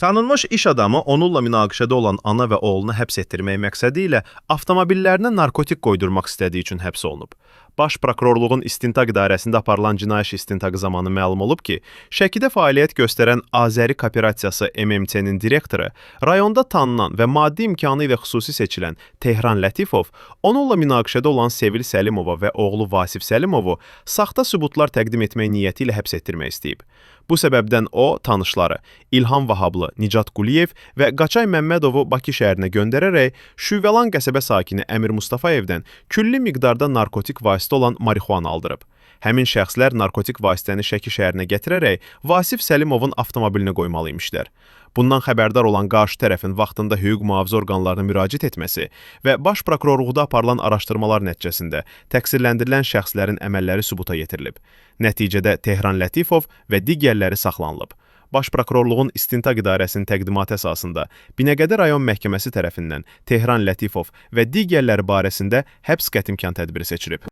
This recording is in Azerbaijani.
Tanınmış iş adamı onunla münaqişədə olan ana və oğlunu həbs etdirmək məqsədi ilə avtomobillərinə narkotik qoydurmaq istədiyi üçün həbs olunub. Baş Prokurorluğun İstintaq İdarəsində aparılan cinayət işi istintaqı zamanı məlum olub ki, Şəkidə fəaliyyət göstərən Azəri Kooperasiyası MMT-nin direktoru, rayonda tanınan və maddi imkanı ilə xüsusi seçilən Tehran Lətifov, onunla münaqişədə olan Sevil Səlimova və oğlu Vasif Səlimovu saxta sübutlar təqdim etmək niyyəti ilə həbs etdirmək istəyib. Bu səbəbdən o, tanışları İlham Vahablı, Nicat Quliyev və Qaçay Məmmədovu Bakı şəhərinə göndərərək Şüvəlan qəsəbə sakini Əmir Mustafayevdən külli miqdarda narkotik vasitə olan marixuana aldırıb. Həmin şəxslər narkotik vasitəni Şəki şəhərinə gətirərək Vasif Səlimovun avtomobilinə qoymalıymışlar. Bundan xəbərdar olan qarşı tərəfin vaxtında hüquq mühafizə orqanlarına müraciət etməsi və Baş Prokurorluqda aparılan araşdırmalar nəticəsində təqsirləndirilən şəxslərin əməlləri sübuta yetirilib. Nəticədə Tehran Lətifov və digərləri saxlanılıb. Baş Prokurorluğun İstintaq İdarəsinin təqdimatı əsasında Binəqədi rayon məhkəməsi tərəfindən Tehran Lətifov və digərləri barəsində həbs qətimkan tədbiri seçilib.